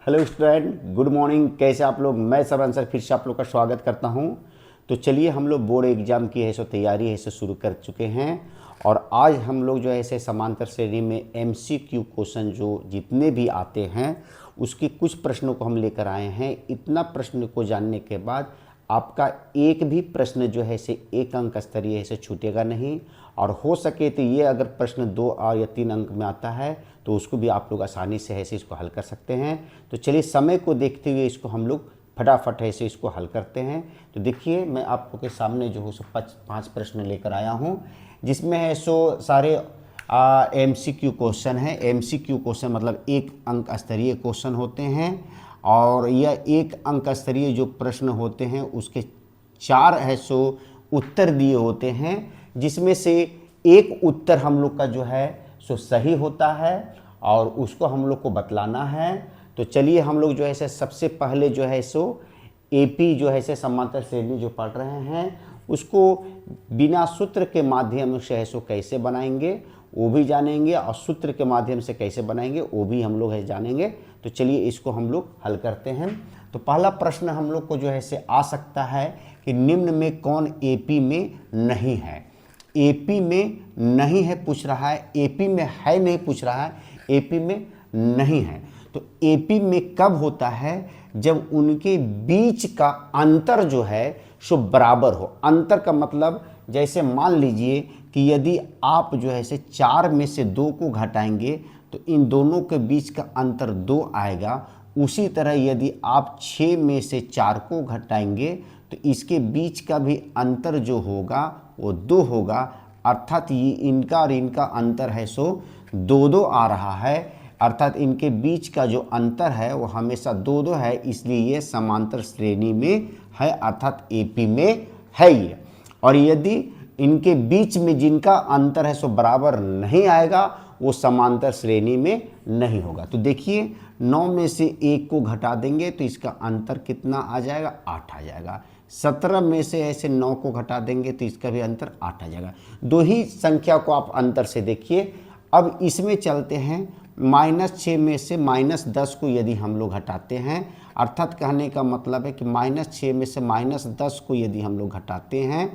Hello student, good morning. कैसे आप लोग? मैं सरवन सर फिर से आप लोग का स्वागत करता हूं। तो चलिए, हम लोग बोर्ड एग्जाम की है सो तैयारी है सो शुरू कर चुके हैं। और आज हम लोग जो है ऐसे समांतर श्रेणी में एमसीक्यू क्वेश्चन जो जितने भी आते हैं उसके कुछ प्रश्नों को हम लेकर आए हैं। इतना प्रश्न को जानने के बाद आपका एक भी प्रश्न जो है से एक अंक स्तरीय है से छूटेगा नहीं। और हो सके तो ये अगर प्रश्न 2 या 3 अंक में आता है तो उसको भी आप लोग आसानी से है से इसको हल कर सकते हैं। तो चलिए, समय को देखते हुए इसको हम लोग फटाफट है से इसको हल करते हैं। तो देखिए, मैं आपको के सामने जो है सो 5 प्रश्न लेकर आया हूँ, जिसमें है सो सारे एमसीक्यू क्वेश्चन है। एमसीक्यू क्वेश्चन मतलब एक अंक स्तरीय क्वेश्चन होते हैं। और यह एक अंक स्तरीय जो प्रश्न होते हैं उसके 4 है सो उत्तर दिए होते हैं, जिसमें से एक उत्तर हम लोग का जो है सो सही होता है और उसको हम लोग को बतलाना है। तो चलिए, हम लोग जो है सबसे पहले जो है सो एपी जो है समांतर श्रेणी जो पढ़ रहे हैं उसको बिना सूत्र के माध्यम से है सो कैसे बनाएंगे वो भी जानेंगे, और सूत्र के माध्यम से कैसे बनाएंगे वो भी हम लोग है जानेंगे। तो चलिए, इसको हम लोग हल करते हैं। तो पहला प्रश्न हम लोग को जो है से आ सकता है कि निम्न में कौन एपी में नहीं है। एपी में नहीं है पूछ रहा है, एपी में है नहीं पूछ रहा है, एपी में नहीं है। तो एपी में कब होता है? जब उनके बीच का अंतर जो है सो बराबर हो। अंतर का मतलब जैसे मान लीजिए कि यदि आप जो है से 4 में से 2 को घटाएंगे तो इन दोनों के बीच का अंतर 2 आएगा। उसी तरह यदि आप 6 में से 4 को घटाएंगे तो इसके बीच का भी अंतर जो होगा वो 2 होगा। अर्थात ये इनका और इनका अंतर है सो 2-2 आ रहा है। अर्थात इनके बीच का जो अंतर है वो हमेशा 2-2 है, इसलिए ये समांतर श्रेणी में है, अर्थात एपी में है ये। और यदि इनके बीच में जिनका अंतर है सो बराबर नहीं आएगा वो समांतर श्रेणी में नहीं होगा। तो देखिए, 9 में से 1 को घटा देंगे तो इसका अंतर कितना आ जाएगा? 8 आ जाएगा। 17 में से ऐसे 9 को घटा देंगे तो इसका भी अंतर 8 आ जाएगा। 2 ही संख्या को आप अंतर से देखिए। अब इसमें चलते हैं, -6 में से -10 को यदि हम लोग घटाते हैं, अर्थात कहने का मतलब है कि -6 में से -10 को यदि हम लोग घटाते हैं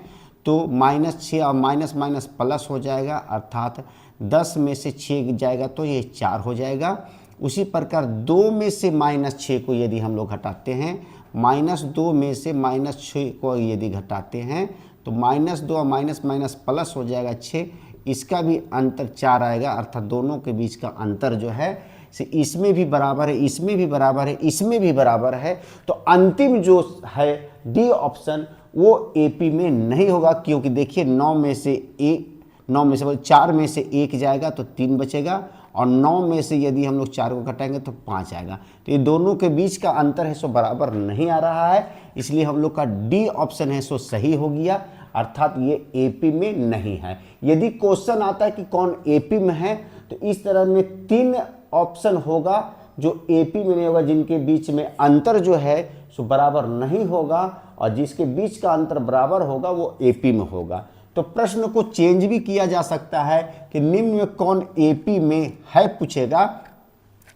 तो -6 और माइनस माइनस प्लस हो जाएगा, अर्थात 10 में से 6 जाएगा तो ये 4 हो जाएगा। उसी प्रकार 2 में से -6 को यदि हम लोग घटाते हैं, -2 में से -6 को यदि घटाते हैं तो -2 और माइनस माइनस प्लस हो जाएगा 6, इसका भी अंतर 4 आएगा। अर्थात दोनों के बीच का अंतर जो है इसमें भी बराबर है, इसमें भी बराबर है, इसमें भी बराबर है। तो अंतिम जो है डी ऑप्शन वो एपी में नहीं होगा, क्योंकि देखिए 9 में से 4 में से 1 जाएगा तो 3 बचेगा, और 9 में से यदि हम लोग 4 को घटाएंगे तो 5 आएगा। तो ये दोनों के बीच का अंतर है सो बराबर नहीं आ रहा है, इसलिए हम लोग का डी ऑप्शन है सो सही हो गया, अर्थात ये एपी में नहीं है। यदि क्वेश्चन आता है कि कौन एपी में है तो इस तरह में 3 ऑप्शन होगा जो एपी में नहीं होगा, जिनके बीच में अंतर जो है सो बराबर नहीं होगा, और जिसके बीच का अंतर बराबर होगा वो एपी में होगा। तो प्रश्न को चेंज भी किया जा सकता है कि निम्न में कौन एपी में है पूछेगा,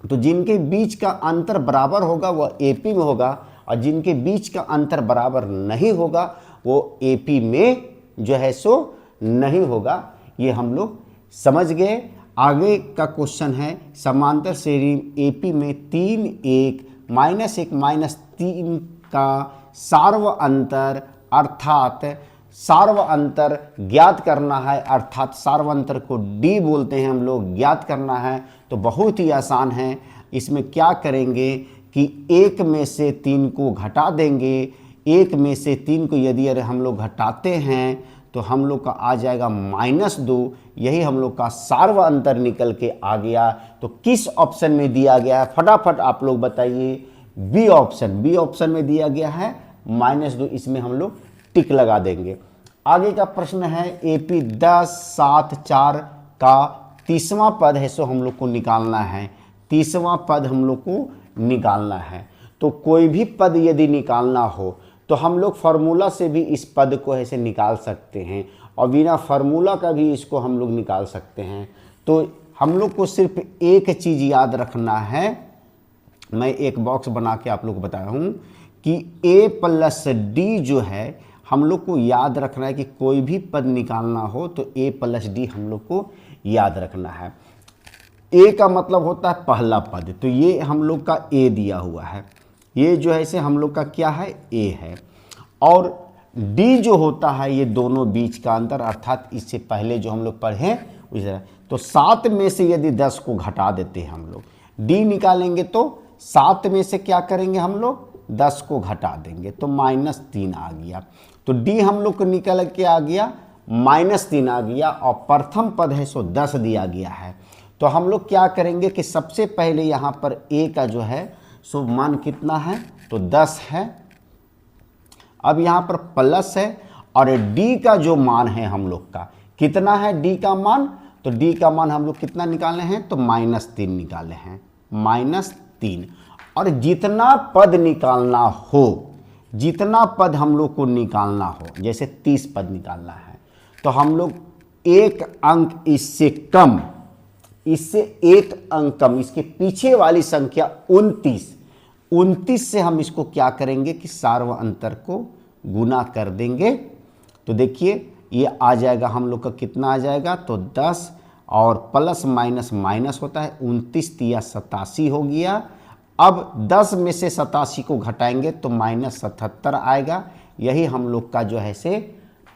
तो जिनके बीच का अंतर बराबर होगा वो एपी में होगा, और जिनके बीच का अंतर बराबर नहीं होगा वो एपी में जो है सो नहीं होगा। ये हम लोग समझ गए। आगे का क्वेश्चन है, समांतर श्रेणी एपी में 3 1 -1 -3 का सार्व अंतर, अर्थात सार्व अंतर ज्ञात करना है। अर्थात सार्व अंतर को डी बोलते हैं हम लोग, ज्ञात करना है। तो बहुत ही आसान है। इसमें क्या करेंगे कि 1 में से 3 को घटा देंगे। 1 में से 3 को यदि हम लोग घटाते हैं तो हम लोग का आ जाएगा -2। यही हम लोग का सार्व अंतर निकल के आ गया। तो किस ऑप्शन में दिया गया है फटाफट आप लोग बताइए? B option. बी ऑप्शन में दिया गया है -2, इसमें हम लोग टिक लगा देंगे। आगे का प्रश्न है, एपी 10 7 4 का 30वां पद है सो हम लोग को निकालना है। 30वां पद हम लोग को निकालना है। तो कोई भी पद यदि निकालना हो तो हम लोग फार्मूला से भी इस पद को ऐसे निकाल सकते हैं, और बिना फार्मूला का भी इसको हम लोग निकाल सकते हैं। तो हम लोग को सिर्फ एक चीज़ याद रखना है मैं एक बॉक्स बना के आप लोग को बताया हूँ कि a प्लस डी जो है हम लोग को याद रखना है कि कोई भी पद निकालना हो तो a प्लस डी हम लोग को याद रखना है। a का मतलब होता है पहला पद, तो ये हम लोग का a दिया हुआ है, ये जो है इसे हम लोग का क्या है a है। और d जो होता है ये दोनों बीच का अंतर, अर्थात इससे पहले जो हम लोग पढ़े उस तरह। तो 7 में से यदि 10 को घटा देते हैं हम लोग, d निकालेंगे तो 7 में से क्या करेंगे हम लोग 10 को घटा देंगे तो -3 आ गया। तो d हम लोग को निकल के आ गया -3 आ गया, और प्रथम पद है सो 10 दिया गया है। तो हम लोग क्या करेंगे कि सबसे पहले यहाँ पर a का जो है सो मान कितना है तो 10 है। अब यहाँ पर प्लस है, और d का जो मान है हम लोग का कितना है, d का मान, तो d का मान हम लोग कितना निकाले हैं तो -3 निकाले हैं, -3। और जितना पद निकालना हो, जितना पद हम लोग को निकालना हो, जैसे 30 पद निकालना है तो हम लोग एक अंक इससे कम, इससे एक अंक कम, इसके पीछे वाली संख्या 29 से हम इसको क्या करेंगे कि सार्व अंतर को गुना कर देंगे। तो देखिए ये आ जाएगा हम लोग का कितना आ जाएगा तो 10, और प्लस माइनस माइनस होता है 29 तिया 87 हो गया। अब 10 में से 87 को घटाएंगे तो -77 आएगा। यही हम लोग का जो है से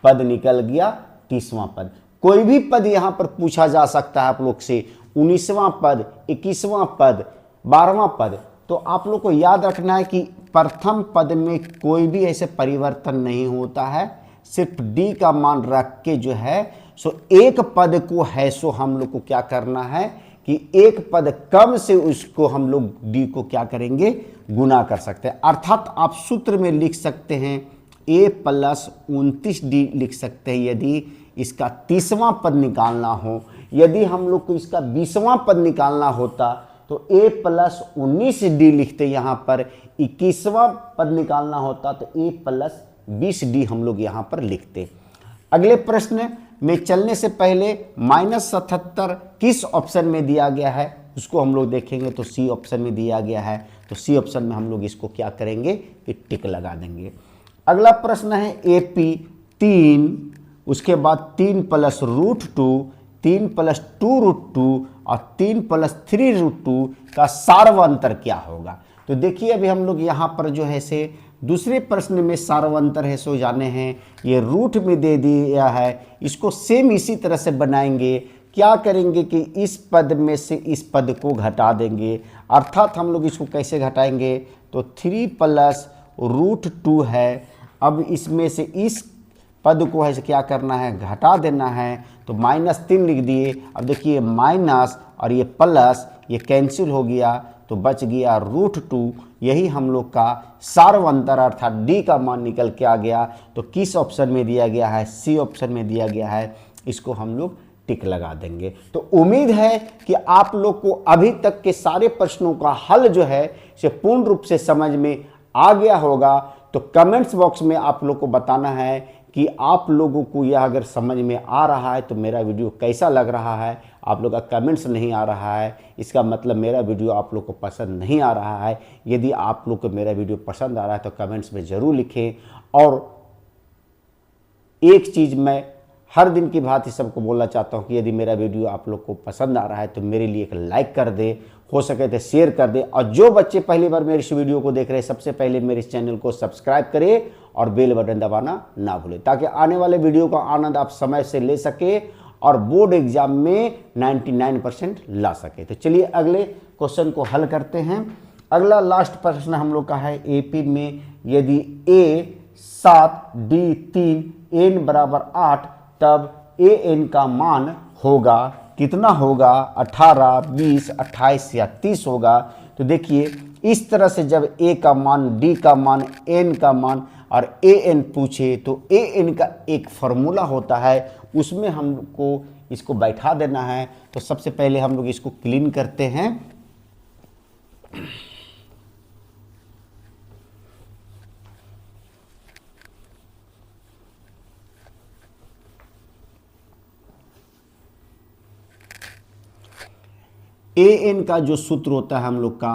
पद निकल गया 30वां पद। कोई भी पद यहाँ पर पूछा जा सकता है आप लोग से, 19वां पद, 21वां पद, 12वां पद। तो आप लोग को याद रखना है कि प्रथम पद में कोई भी ऐसे परिवर्तन नहीं होता है, सिर्फ d का मान रख के जो है सो एक पद को है सो हम लोग को क्या करना है कि एक पद कम से उसको हम लोग d को क्या करेंगे गुना कर सकते हैं। अर्थात आप सूत्र में लिख सकते हैं a प्लस 29d लिख सकते हैं यदि इसका 30वां पद निकालना हो। यदि हम लोग को इसका 20वां पद निकालना होता तो a प्लस 19d लिखते, यहाँ पर 21वां पद निकालना होता तो a प्लस 20d हम लोग यहाँ पर लिखते। अगले प्रश्न में चलने से पहले -77 किस ऑप्शन में दिया गया है उसको हम लोग देखेंगे। तो सी ऑप्शन में दिया गया है, तो सी ऑप्शन में हम लोग इसको क्या करेंगे कि टिक लगा देंगे। अगला प्रश्न है AP 3, उसके बाद 3 प्लस √2, 3 प्लस 2√2 और 3 प्लस 3√2 का सार्वंतर क्या होगा। तो देखिए अभी हम लोग यहाँ पर जो है से दूसरे प्रश्न में सार्वंतर है सो जाने हैं, ये रूट में दे दिया है, इसको सेम इसी तरह से बनाएंगे। क्या करेंगे कि इस पद में से इस पद को घटा देंगे। अर्थात हम लोग इसको कैसे घटाएंगे तो 3 प्लस √2 है, अब इसमें से इस पद को है क्या करना है घटा देना है, तो -3 लिख दिए। अब देखिए माइनस और ये प्लस ये कैंसिल हो गया तो बच गया √2। यही हम लोग का सार्वंतर अर्थात d का मान निकल के आ गया। तो किस ऑप्शन में दिया गया है, सी ऑप्शन में दिया गया है, इसको हम लोग टिक लगा देंगे। तो उम्मीद है कि आप लोग को अभी तक के सारे प्रश्नों का हल जो है से पूर्ण रूप से समझ में आ गया होगा। तो कमेंट्स बॉक्स में आप लोग को बताना है कि आप लोगों को यह अगर समझ में आ रहा है तो मेरा वीडियो कैसा लग रहा है। आप लोग का कमेंट्स नहीं आ रहा है, इसका मतलब मेरा वीडियो आप लोग को पसंद नहीं आ रहा है। यदि आप लोग को मेरा वीडियो पसंद आ रहा है तो कमेंट्स में ज़रूर लिखें। और एक चीज़ मैं हर दिन की भांति सबको बोलना चाहता हूँ कि यदि मेरा वीडियो आप लोग को पसंद आ रहा है तो मेरे लिए एक लाइक कर दे, हो सके तो शेयर कर दे। और जो बच्चे पहली बार मेरे इस वीडियो को देख रहे हैं सबसे पहले मेरे इस चैनल को सब्सक्राइब करें और बेल बटन दबाना ना भूलें, ताकि आने वाले वीडियो का आनंद आप समय से ले सके और बोर्ड एग्जाम में 99% ला सके। तो चलिए अगले क्वेश्चन को हल करते हैं। अगला लास्ट प्रश्न हम लोग का है AP में, यदि A 7 D 3 n बराबर 8 तब an का मान होगा कितना होगा, 18, 20, 28 या 30 होगा। तो देखिए इस तरह से जब a का मान, d का मान, n का मान और an पूछे तो an का एक फॉर्मूला होता है, उसमें हमको इसको बैठा देना है। तो सबसे पहले हम लोग इसको क्लीन करते हैं। an का जो सूत्र होता है हम लोग का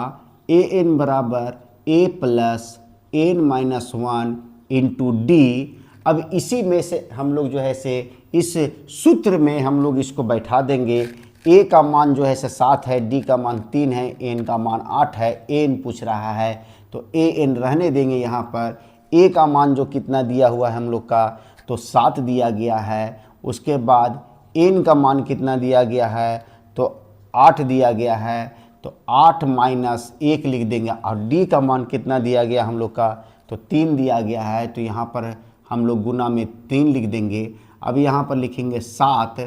ए एन बराबर A plus N minus one into D. अब इसी में से हम लोग जो है से इस सूत्र में हम लोग इसको बैठा देंगे। ए का मान जो है से 7 है, डी का मान 3 है, एन का मान 8 है। एन पूछ रहा है तो ए एन रहने देंगे यहाँ पर। ए का मान जो कितना दिया हुआ है हम लोग का, तो 7 दिया गया है। उसके बाद एन का मान कितना दिया गया है, तो 8 दिया गया है, तो 8 माइनस 1 लिख देंगे। और डी का मान कितना दिया गया हम लोग का, तो 3 दिया गया है, तो यहाँ पर हम लोग गुना में 3 लिख देंगे। अब यहाँ पर लिखेंगे 7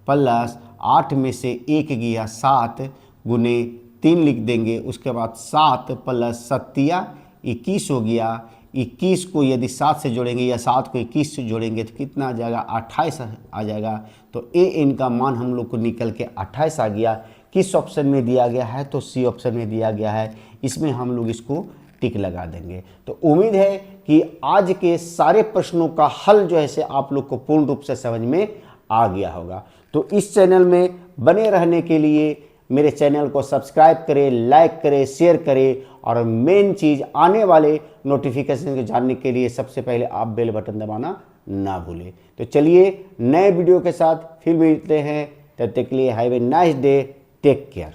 प्लस 8 में से 1 गया 7 गुने 3 लिख देंगे। उसके बाद 7 प्लस 7 21 हो गया। 21 को यदि 7 से जोड़ेंगे या 7 को 21 से जोड़ेंगे तो कितना आ जाएगा, 28 आ जाएगा। तो ए एन का मान हम लोग को निकल के 28 आ गया। किस ऑप्शन में दिया गया है, तो सी ऑप्शन में दिया गया है। इसमें हम लोग इसको टिक लगा देंगे। तो उम्मीद है कि आज के सारे प्रश्नों का हल जो है से आप लोग को पूर्ण रूप से समझ में आ गया होगा। तो इस चैनल में बने रहने के लिए मेरे चैनल को सब्सक्राइब करें, लाइक करें, शेयर करें, और मेन चीज़ आने वाले नोटिफिकेशन को जानने के लिए सबसे पहले आप बेल बटन दबाना ना भूलें। तो चलिए नए वीडियो के साथ फिर मिलते हैं। तब तक के लिए have a nice day, take care.